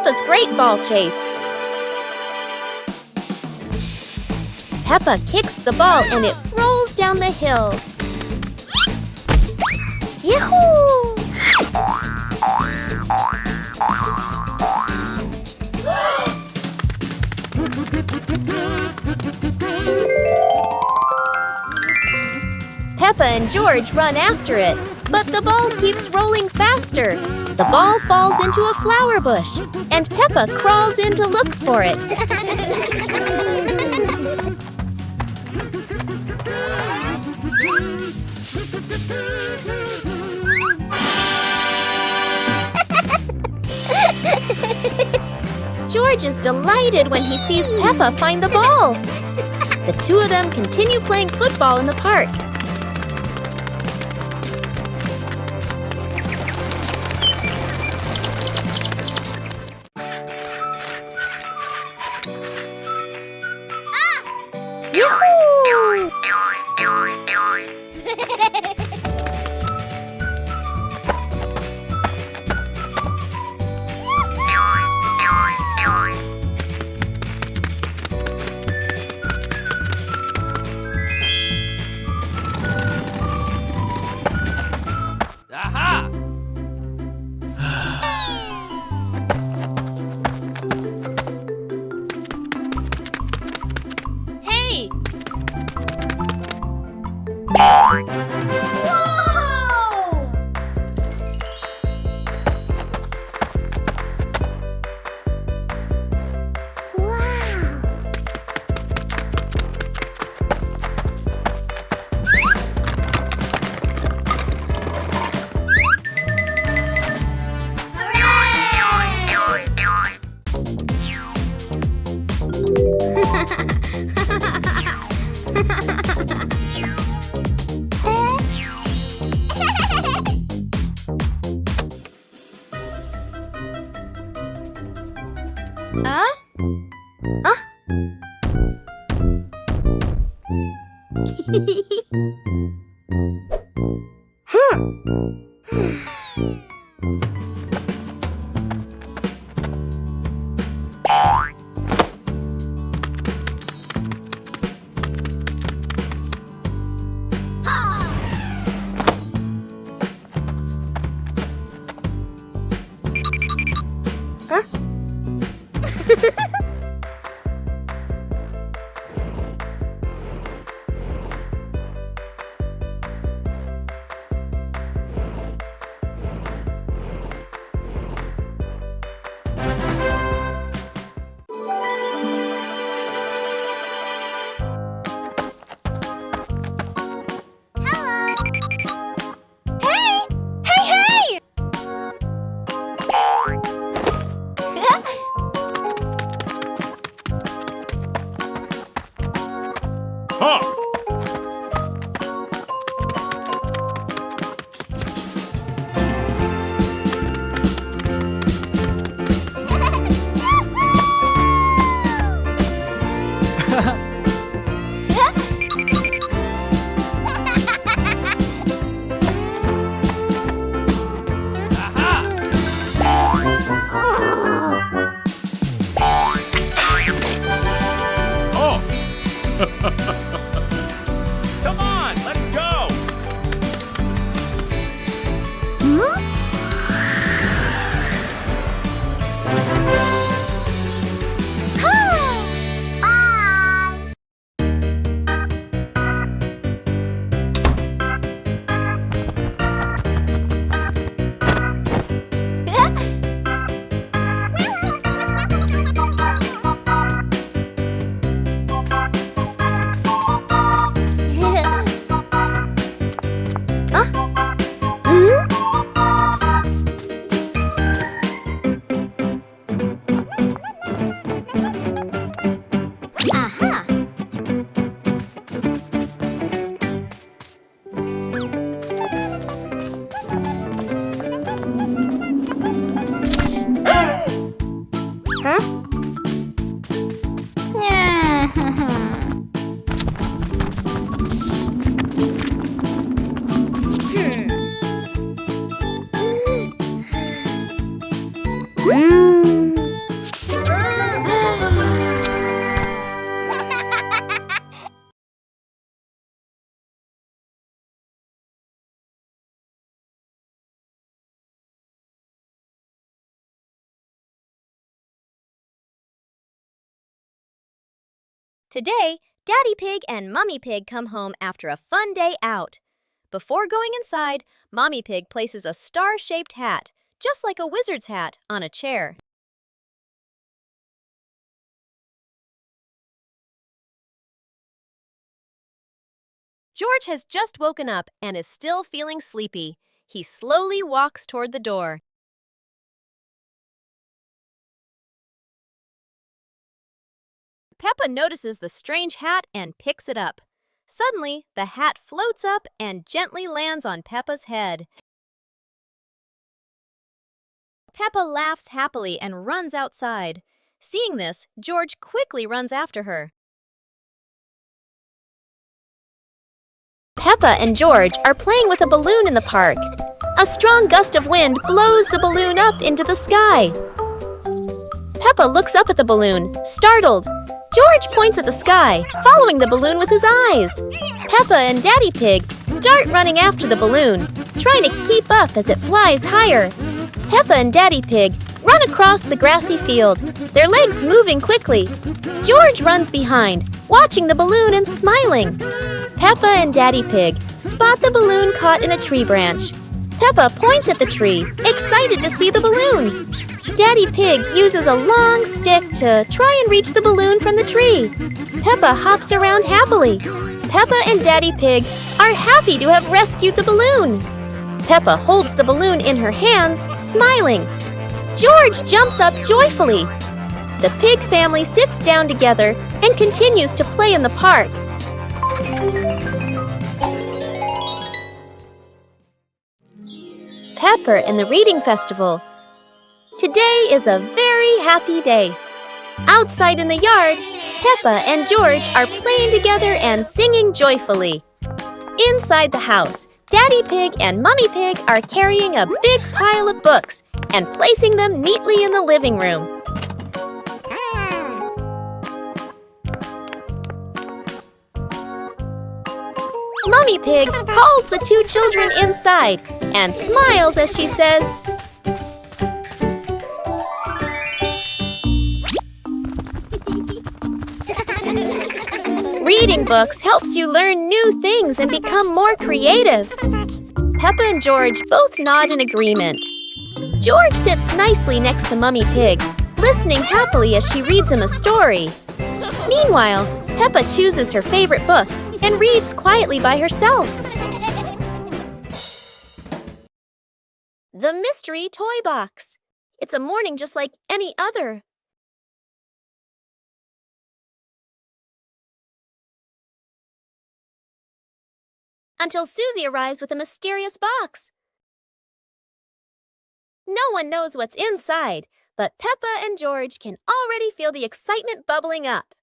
Peppa's great ball chase. Peppa kicks the ball and it rolls down the hill. Yahoo! Peppa and George run after it, but the ball keeps rolling faster. The ball falls into a flower bush, and Peppa crawls in to look for it. George is delighted when he sees Peppa find the ball. The two of them continue playing football in the park. Yoo-hoo! Aha! Hey! Today, Daddy Pig and Mummy Pig come home after a fun day out. Before going inside, Mommy Pig places a star-shaped hat, just like a wizard's hat, on a chair. George has just woken up and is still feeling sleepy. He slowly walks toward the door. Peppa notices the strange hat and picks it up. Suddenly, the hat floats up and gently lands on Peppa's head. Peppa laughs happily and runs outside. Seeing this, George quickly runs after her. Peppa and George are playing with a balloon in the park. A strong gust of wind blows the balloon up into the sky. Peppa looks up at the balloon, startled. George points at the sky, following the balloon with his eyes. Peppa and Daddy Pig start running after the balloon, trying to keep up as it flies higher. Peppa and Daddy Pig run across the grassy field, their legs moving quickly. George runs behind, watching the balloon and smiling. Peppa and Daddy Pig spot the balloon caught in a tree branch. Peppa points at the tree, excited to see the balloon. Daddy Pig uses a long stick to try and reach the balloon from the tree. Peppa hops around happily. Peppa and Daddy Pig are happy to have rescued the balloon. Peppa holds the balloon in her hands, smiling. George jumps up joyfully. The pig family sits down together and continues to play in the park. Pepper and the Reading Festival. Today is a very happy day. Outside in the yard, Peppa and George are playing together and singing joyfully. Inside the house, Daddy Pig and Mummy Pig are carrying a big pile of books and placing them neatly in the living room. Mummy Pig calls the two children inside and smiles as she says, "Reading books helps you learn new things and become more creative." Peppa and George both nod in agreement. George sits nicely next to Mummy Pig, listening happily as she reads him a story. Meanwhile, Peppa chooses her favorite book and reads quietly by herself. The Mystery Toy Box. It's a morning just like any other. Until Susie arrives with a mysterious box. No one knows what's inside, but Peppa and George can already feel the excitement bubbling up.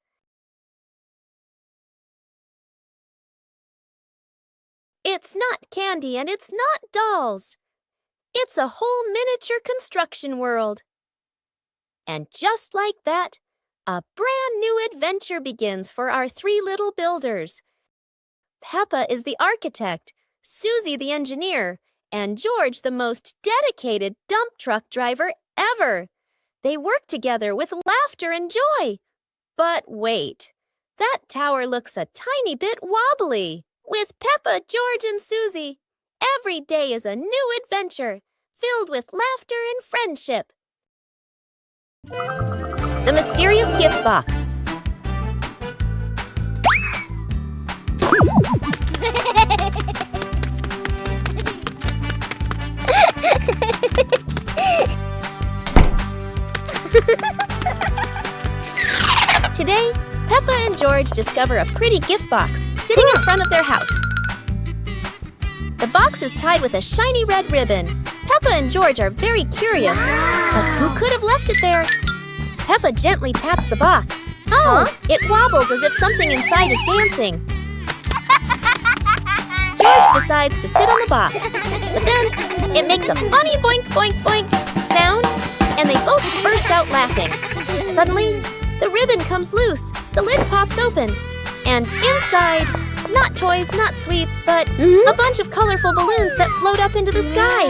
It's not candy and it's not dolls. It's a whole miniature construction world. And just like that, a brand new adventure begins for our three little builders. Peppa is the architect, Susie the engineer, and George the most dedicated dump truck driver ever. They work together with laughter and joy. But wait, that tower looks a tiny bit wobbly. With Peppa, George, and Susie, every day is a new adventure filled with laughter and friendship. The Mysterious Gift Box. Today, Peppa and George discover a pretty gift box sitting in front of their house. The box is tied with a shiny red ribbon. Peppa and George are very curious, but who could have left it there? Peppa gently taps the box. Oh, it wobbles as if something inside is dancing. George decides to sit on the box, but then it makes a funny boink boink boink sound, and they both burst out laughing. Suddenly, the ribbon comes loose, the lid pops open, and inside, not toys, not sweets, but a bunch of colorful balloons that float up into the sky.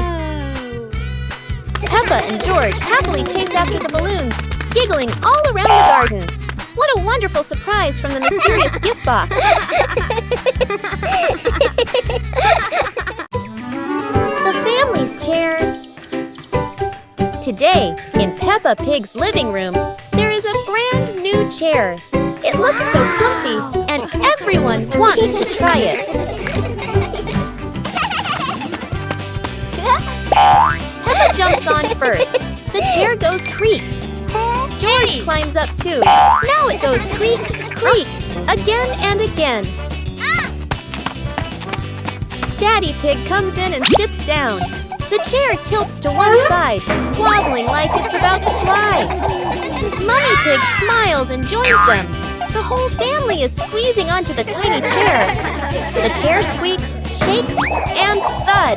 Peppa and George happily chase after the balloons, giggling all around the garden. What a wonderful surprise from the mysterious gift box! The family's chair. Today, in Peppa Pig's living room, there is a brand new chair. It looks so comfy, and everyone wants to try it. Peppa jumps on first. The chair goes creak. George climbs up too. Now it goes creak, creak, again and again. Daddy Pig comes in and sits down. The chair tilts to one side, wobbling like it's about to fly. Mummy Pig smiles and joins them. The whole family is squeezing onto the tiny chair. The chair squeaks, shakes, and thud.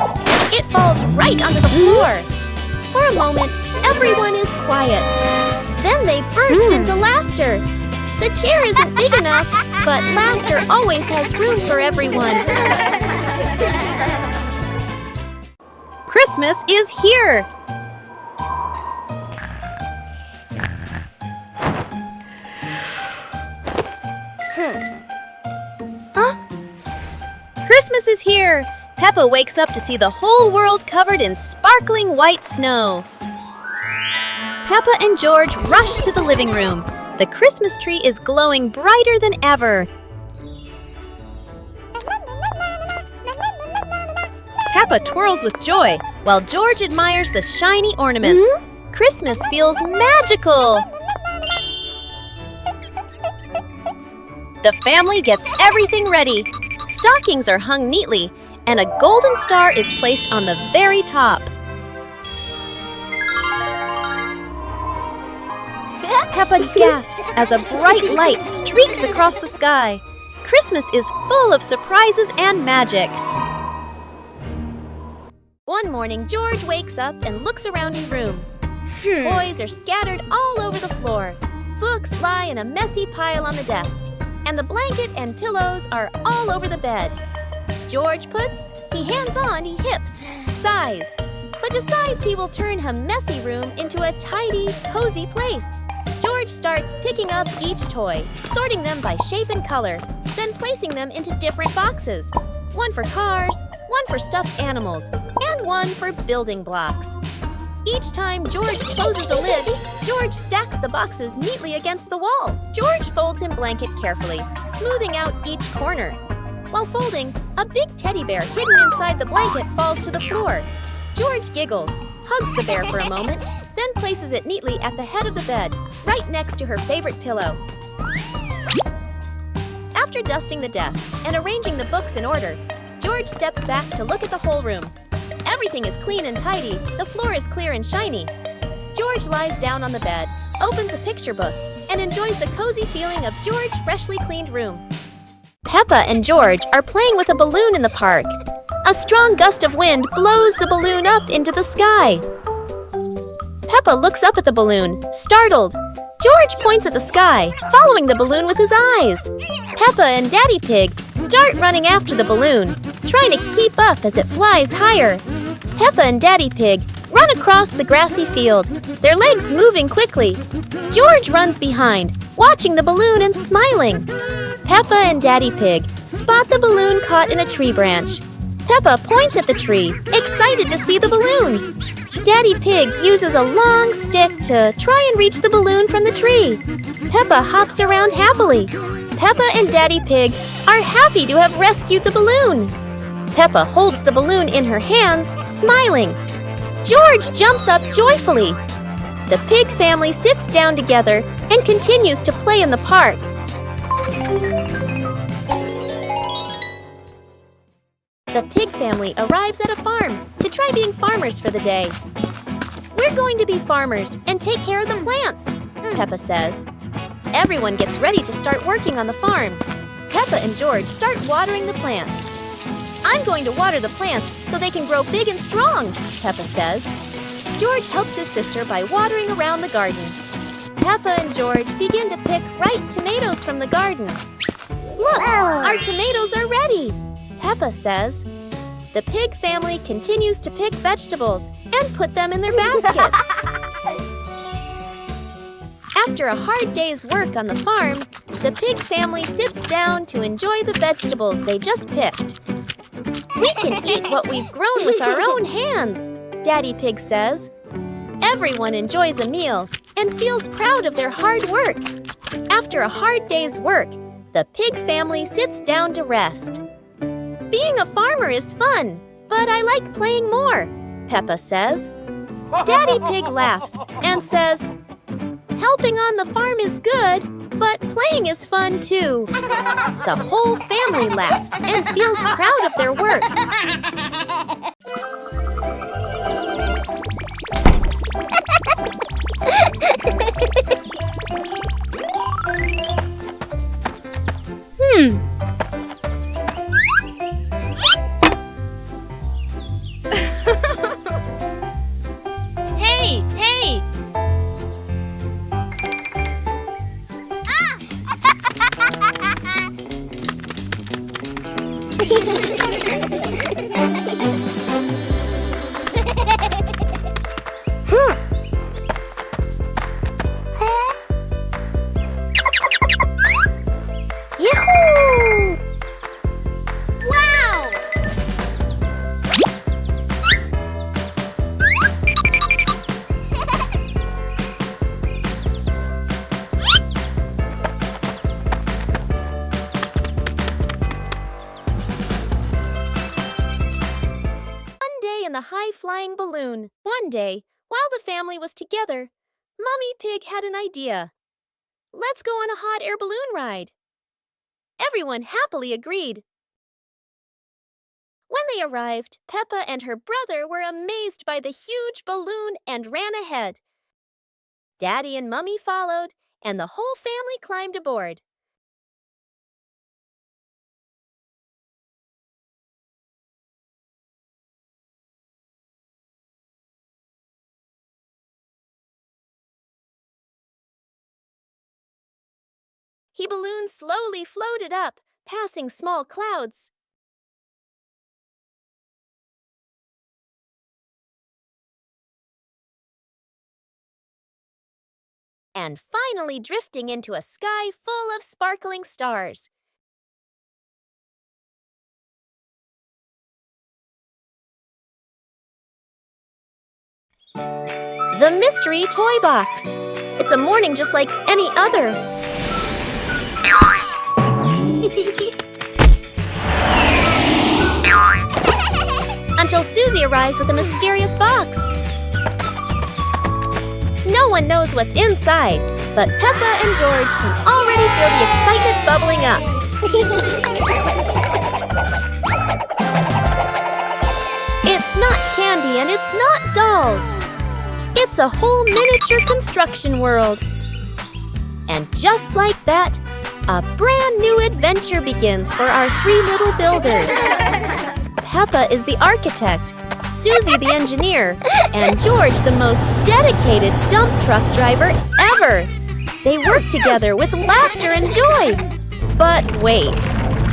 It falls right onto the floor. For a moment, everyone is quiet. Then they burst into laughter. The chair isn't big enough, but laughter always has room for everyone. Christmas is here! Christmas is here! Peppa wakes up to see the whole world covered in sparkling white snow. Peppa and George rush to the living room. The Christmas tree is glowing brighter than ever. Peppa twirls with joy, while George admires the shiny ornaments. Christmas feels magical! The family gets everything ready. Stockings are hung neatly, and a golden star is placed on the very top. Peppa gasps as a bright light streaks across the sky. Christmas is full of surprises and magic. One morning, George wakes up and looks around his room. Toys are scattered all over the floor. Books lie in a messy pile on the desk. And the blanket and pillows are all over the bed. George puts, he hands on, he hips, sighs, but decides he will turn a messy room into a tidy, cozy place. George starts picking up each toy, sorting them by shape and color, then placing them into different boxes. One for cars, one for stuffed animals, and one for building blocks. Each time George closes a lid, George stacks the boxes neatly against the wall. George folds his blanket carefully, smoothing out each corner. While folding, a big teddy bear hidden inside the blanket falls to the floor. George giggles, hugs the bear for a moment, then places it neatly at the head of the bed, right next to her favorite pillow. After dusting the desk and arranging the books in order, George steps back to look at the whole room. Everything is clean and tidy, the floor is clear and shiny. George lies down on the bed, opens a picture book, and enjoys the cozy feeling of George's freshly cleaned room. Peppa and George are playing with a balloon in the park. A strong gust of wind blows the balloon up into the sky. Peppa looks up at the balloon, startled. George points at the sky, following the balloon with his eyes. Peppa and Daddy Pig start running after the balloon, trying to keep up as it flies higher. Peppa and Daddy Pig run across the grassy field, their legs moving quickly. George runs behind, watching the balloon and smiling. Peppa and Daddy Pig spot the balloon caught in a tree branch. Peppa points at the tree, excited to see the balloon. Daddy Pig uses a long stick to try and reach the balloon from the tree. Peppa hops around happily. Peppa and Daddy Pig are happy to have rescued the balloon. Peppa holds the balloon in her hands, smiling. George jumps up joyfully. The pig family sits down together and continues to play in the park. The pig family arrives at a farm to try being farmers for the day. We're going to be farmers and take care of the plants, Peppa says. Everyone gets ready to start working on the farm. Peppa and George start watering the plants. I'm going to water the plants so they can grow big and strong, Peppa says. George helps his sister by watering around the garden. Peppa and George begin to pick ripe tomatoes from the garden. Look, our tomatoes are ready, Peppa says. The pig family continues to pick vegetables and put them in their baskets. After a hard day's work on the farm, the pig family sits down to enjoy the vegetables they just picked. "We can eat what we've grown with our own hands," Daddy Pig says. Everyone enjoys a meal and feels proud of their hard work. After a hard day's work, the pig family sits down to rest. "Being a farmer is fun, but I like playing more," Peppa says. Daddy Pig laughs and says, "Helping on the farm is good, but playing is fun too." The whole family laughs and feels proud of their work. Hey, hey! Yahoo! Wow! One day in the high-flying balloon. One day, while the family was together, Mummy Pig had an idea. "Let's go on a hot air balloon ride." Everyone happily agreed. When they arrived, Peppa and her brother were amazed by the huge balloon and ran ahead. Daddy and Mummy followed, and the whole family climbed aboard. The balloon slowly floated up, passing small clouds. And finally drifting into a sky full of sparkling stars. The mystery toy box. It's a morning just like any other. Until Susie arrives with a mysterious box. No one knows what's inside, but Peppa and George can already feel the excitement bubbling up. It's not candy and it's not dolls. It's a whole miniature construction world. And just like that, a brand new adventure begins for our three little builders. Peppa is the architect, Susie the engineer, and George the most dedicated dump truck driver ever. They work together with laughter and joy. But wait,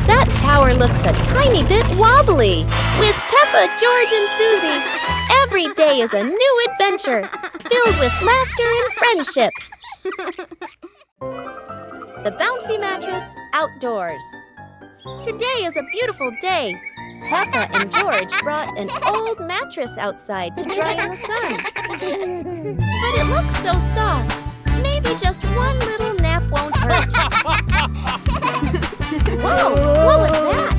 that tower looks a tiny bit wobbly. With Peppa, George, and Susie, every day is a new adventure, filled with laughter and friendship. The bouncy mattress outdoors. Today is a beautiful day. Peppa and George brought an old mattress outside to dry in the sun. But it looks so soft. Maybe just one little nap won't hurt. Whoa, what was that?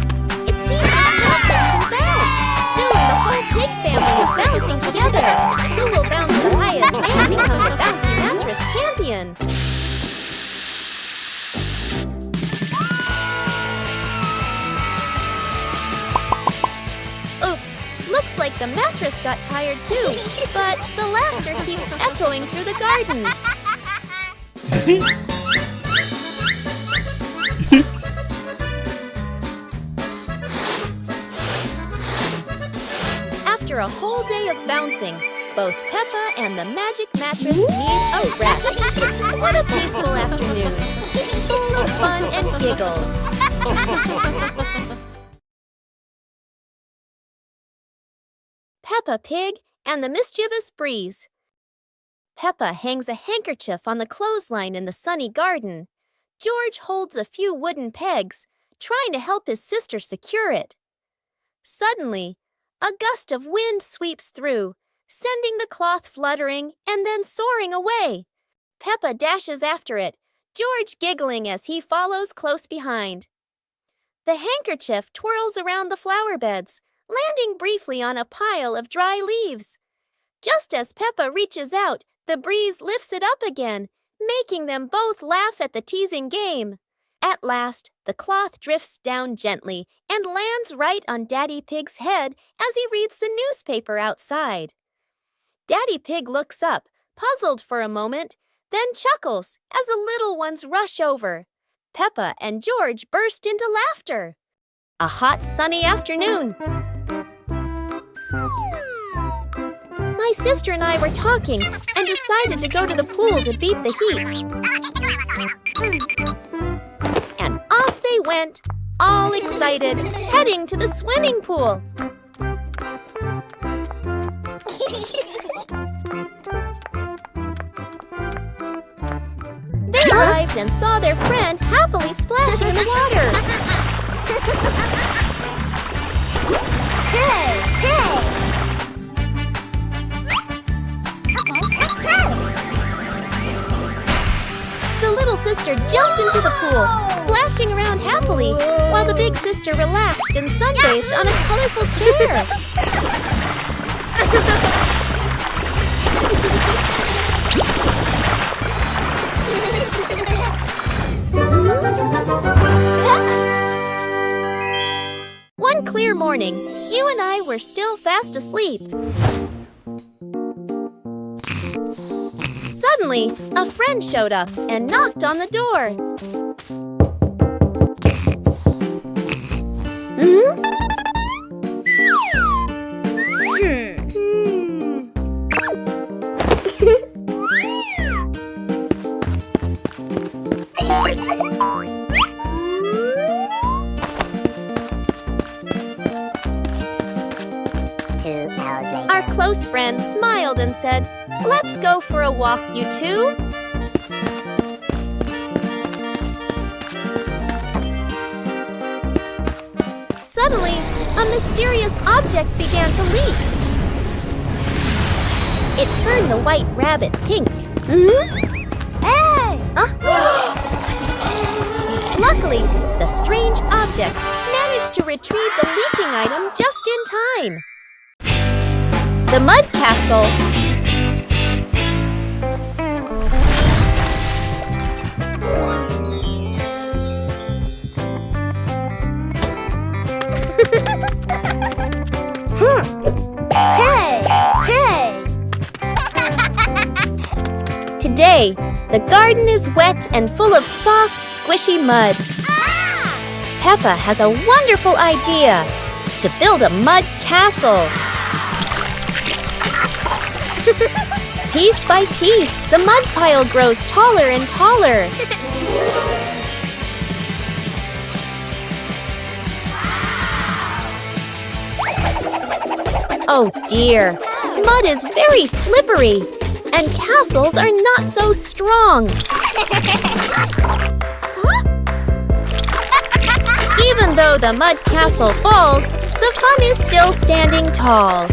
It seems this mattress can bounce. Soon the whole pig family is bouncing together. Who will bounce the highest and become the bouncy mattress champion? Oops, looks like the mattress got tired too, but the laughter keeps echoing through the garden. After a whole day of bouncing, both Peppa and the magic mattress need a rest. What a peaceful afternoon, full of fun and giggles. Peppa Pig and the Mischievous Breeze. Peppa hangs a handkerchief on the clothesline in the sunny garden. George holds a few wooden pegs, trying to help his sister secure it. Suddenly, a gust of wind sweeps through, sending the cloth fluttering and then soaring away. Peppa dashes after it, George giggling as he follows close behind. The handkerchief twirls around the flower beds, landing briefly on a pile of dry leaves. Just as Peppa reaches out, the breeze lifts it up again, making them both laugh at the teasing game. At last, the cloth drifts down gently and lands right on Daddy Pig's head as he reads the newspaper outside. Daddy Pig looks up, puzzled for a moment, then chuckles as the little ones rush over. Peppa and George burst into laughter. A hot, sunny afternoon. My sister and I were talking and decided to go to the pool to beat the heat. And off they went, all excited, heading to the swimming pool. They arrived and saw their friend happily splashing in the water. Hey, hey! Okay, let's go! The little sister jumped into the pool, splashing around happily, while the big sister relaxed and sunbathed on a colorful chair. One clear morning, you and I were still fast asleep. Suddenly, a friend showed up and knocked on the door. Our close friend smiled and said, "Let's go for a walk, you two." Suddenly, a mysterious object began to leak. It turned the white rabbit pink. Hey! Luckily, the strange object managed to retrieve the leaking item just in time. The mud castle. Hey! Hey! Today, the garden is wet and full of soft, squishy mud. Peppa has a wonderful idea to build a mud castle. Piece by piece, the mud pile grows taller and taller. Oh dear, mud is very slippery, and castles are not so strong. Even though the mud castle falls, the fun is still standing tall.